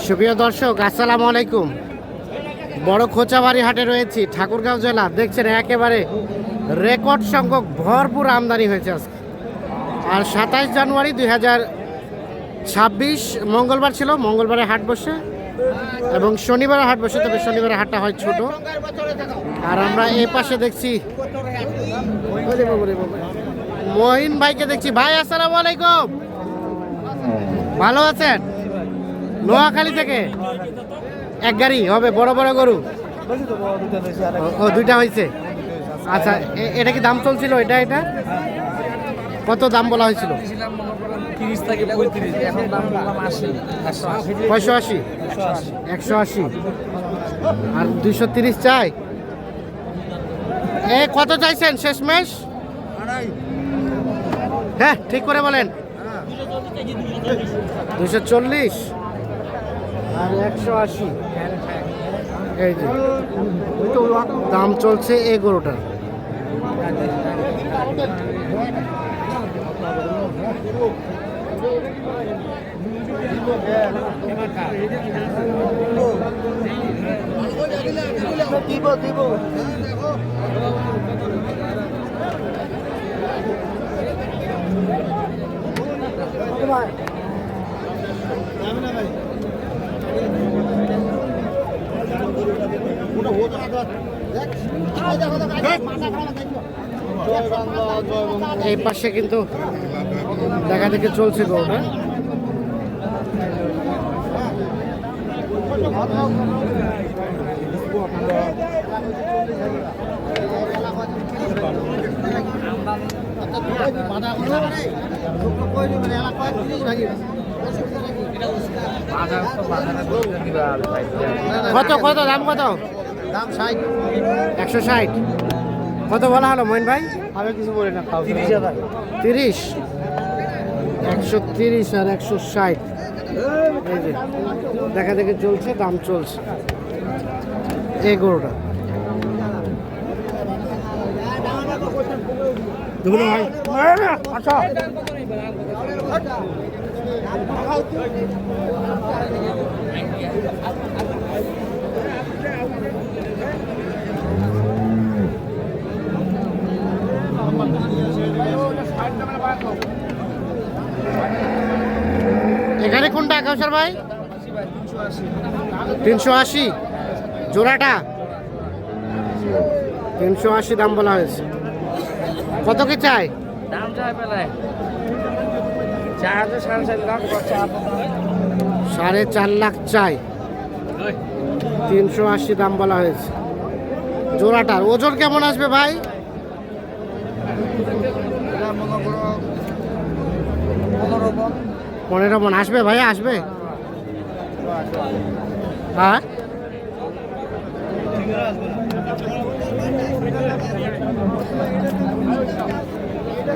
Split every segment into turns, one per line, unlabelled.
সুপ্রিয় দর্শক, আসসালামু আলাইকুম। বড় খোঁচাবাড়ি হাটে রয়েছি, ঠাকুরগাঁও জেলা। দেখছেন একেবারে রেকর্ড সংখ্যক ভরপুর আমদানি হয়েছে আজকে। আর 27 জানুয়ারি 2026 মঙ্গলবার ছিল, মঙ্গলবারে হাট বসে এবং শনিবারে হাট বসে, তবে শনিবারে হাটটা হয় ছোট। আর আমরা এই পাশে দেখছি মহিন ভাইকে দেখছি। ভাই আসসালামু আলাইকুম, ভালো আছেন? নোয়াখালী থেকে এক গাড়ি হবে, বড় বড় গরু। ও দুইটা হয়েছে। আচ্ছা, এটা কি দাম চলছিল? এটা এটা কত দাম বলা হয়েছিল?
30 থেকে 35, এখন দাম বললাম 80,
85, 180 আর 230 চাই। এ কত চাইছেন শেষমেশ? হ্যাঁ ঠিক করে বলেন। 240 আর 180। এই যে দাম চলছে এই গরুটার। এই পাশে কিন্তু দেখা দেখে চলছে গরুটা। কত কত দাম? কত
দাম 60,
160। কত বলা হলো মইন ভাই?
আমি কিছু বলি না, 30,000।
30, 130 আর 160। এই যে দেখা দেখে চলছে, দাম চলছে এই গরুটা। ভাই আচ্ছা, এখানে কোনটা কাউসার ভাই? 380 জোড়াটা, 380 দাম বলা হয়েছে। কত কি চাই?
দাম চাই পেলায় 4.5 লাখ,
4.5 লাখ চাই। 380 দাম বলা হয়েছে জোড়াটার। ওজন কেমন আসবে ভাই? 15 মন আসবে ভাই, আসবে? হ্যাঁ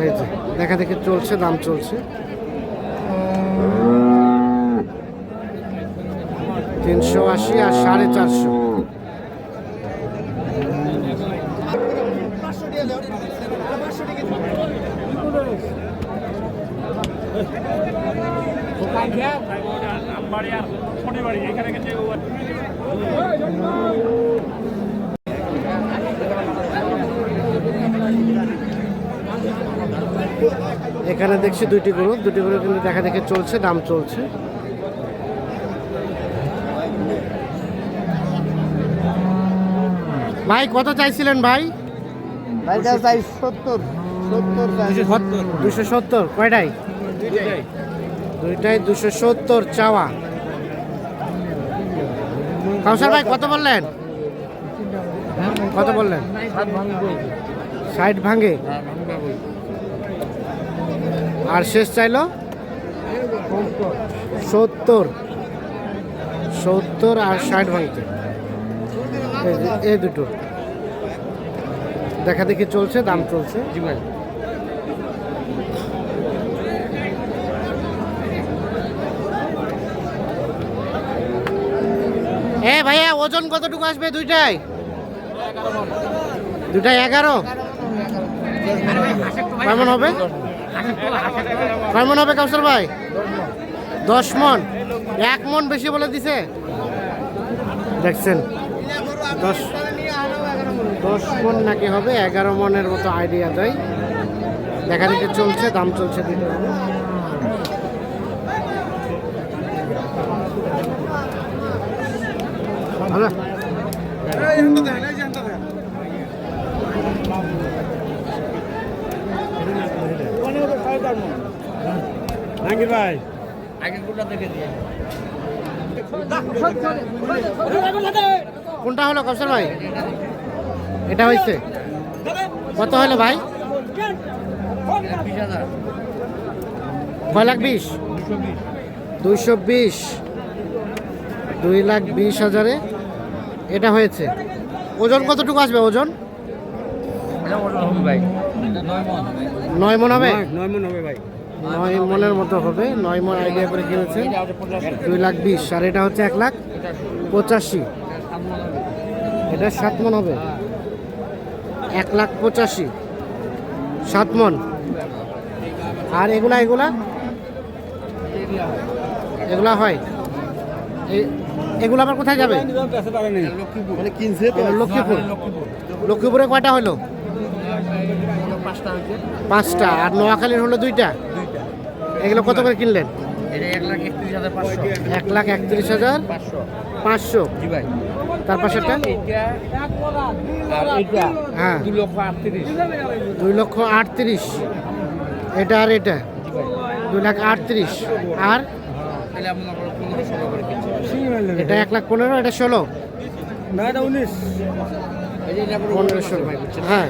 এই যে দেখা দেখে চলছে, দাম চলছে। 380 আর 450। এখানে দেখছি দুটি গরু কিন্তু দেখা দেখে চলছে, দাম চলছে। ভাই কত চাইছিলেন ভাই? 270। কয়টাই? দুইটাই 270 চাওয়া। কাউসার ভাই কত বললেন? কত বললেন? 60 ভাঙে। আর শেষ চাইলো 70 আর 60 ভাঙতে। এই দুটো দেখা দেখি চলছে, দাম চলছে। জি ভাই, ভাইয়া ওজন কতটুকু আসবে দুইটাই? 11। কেমন হবে? কেমন হবে কাউসার ভাই? 10 মন, 1 মন বেশি বলে দিছে। দেখছেন 10 মন নাকি হবে, 11 মনের মতো আইডিয়া দেয়। দেখা দেখে চলছে, দাম চলছে দিতে হবে। ভালো ভাই কোনটা হলো কৌশল ভাই? এটা হয়েছে কত হলো ভাই? 2,20,000 220 2,20,000 এটা হয়েছে। ওজন কতটুকু আসবে? ওজন 9 মন হবে।
9 মন হবে ভাই।
9 মনের মতো হবে। 9 মন আইডিয়া করে কিনেছে। 2,20,000 আর এটা হচ্ছে 1,85,000। এটা 7 মন হবে। 1,85,000 7 মন। আর এগুলা হয় এগুলো আবার কোথায় যাবে? লক্ষ্মীপুরে কয়টা হলো? 5টা। আর নোয়াখালীর হলো 2টা। এগুলো কত করে কিনলেন? 1,31,500। তার পাশেরটা হ্যাঁ 2,38,000। এটা আর এটা 2,38,000। আর এটা 1,15,000। এটা 16 15,000। হ্যাঁ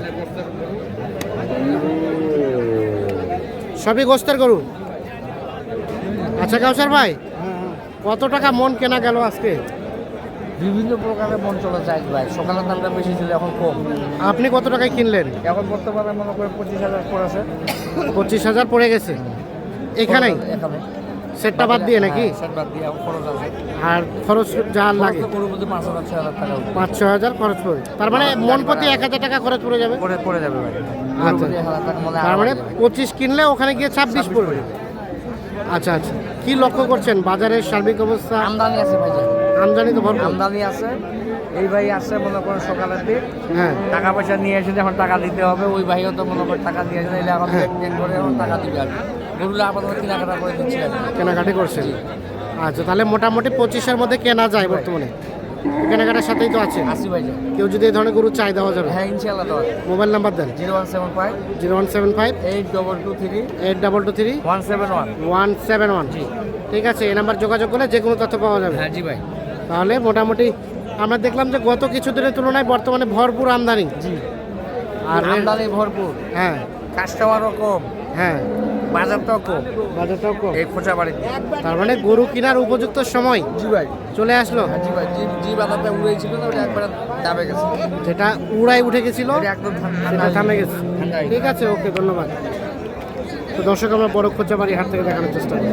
সবই গোস্তের গরু। আচ্ছা কাউসার ভাই, কত টাকা মন কেনা গেল আজকে?
বিভিন্ন প্রকারের মন চলে যায় ভাই। সকালের দামটা বেশি ছিল, এখন কম।
আপনি কত টাকায় কিনলেন?
এখন বর্তমানে মনে করে 25,000 পড়েছে।
25,000 পড়ে গেছে এখানেই,
এখানে
সেটটা বাদ দিয়ে নাকি?
সেট বাদ দিয়ে এখন খরচ আছে।
আর খরচ যা লাগে
5,000-6,000 টাকা
5-6 হাজার খরচ পড়ে। তার মানে মন প্রতি 1,000 টাকা খরচ পড়ে যাবে।
পড়ে যাবে ভাই।
আচ্ছা, তার মানে 25 কিনলে ওখানে গিয়ে 26 পড়বে। আচ্ছা আচ্ছা, কি লক্ষ্য করছেন বাজারের সার্বিক অবস্থা?
আমদানি আছে ভাই,
আমদানি তো ভরপুর।
আমদানি আছে। এই ভাই আসছে মনে করেন সকালের দিক,
হ্যাঁ
টাকা পয়সা নিয়ে এসে এখন টাকা দিতে হবে। ওই ভাইও তো মনে করেন টাকা দিয়ে এসে এখন লেনদেন করে এখন টাকা দিবে আর কি। গরুগুলো আপাতত কেনাকাটা করে দিচ্ছি আর কি।
কেনাকাটি করছেন। আচ্ছা, তাহলে মোটামুটি 25-এর মধ্যে কেনা যায় বর্তমানে। কেনাকাটার সাথেই তো আছে।
আসি ভাই।
কেউ যদি এই ধরনের গরু চাই দেওয়া যাবে?
হ্যাঁ ইনশাআল্লাহ দেওয়া যাবে।
মোবাইল নাম্বার দেন।
0175
0175
8223
8223
171।
171।
জি
ঠিক আছে, এই নাম্বার যোগাযোগ করলে যে কোনো তথ্য পাওয়া যাবে।
হ্যাঁ জি ভাই।
তাহলে মোটামুটি আমরা দেখলাম যে গত কিছুদিনের তুলনায় বর্তমানে ভরপুর আমদানি।
জি
আর
আমদানি ভরপুর,
হ্যাঁ
কাস্টমারও কম,
হ্যাঁ
বাজারটাও কম।
বাজারটাও কম।
এই খোঁচা বাড়িতে
তার মানে গরু কেনার উপযুক্ত সময়
জি ভাই
চলে আসলো।
হ্যাঁ জি ভাই। জি বাজারটা উড়েছিল না, ওটা একবার দাবে গেছে।
যেটা উড়াই উঠে গেছিল
এটা একদম
সেটা থামে গেছে।
ঠান্ডা।
ঠিক আছে, ওকে, ধন্যবাদ। তো দর্শক, আমরা বড় খোঁচাবাড়ি হাট থেকে দেখানোর চেষ্টা করি।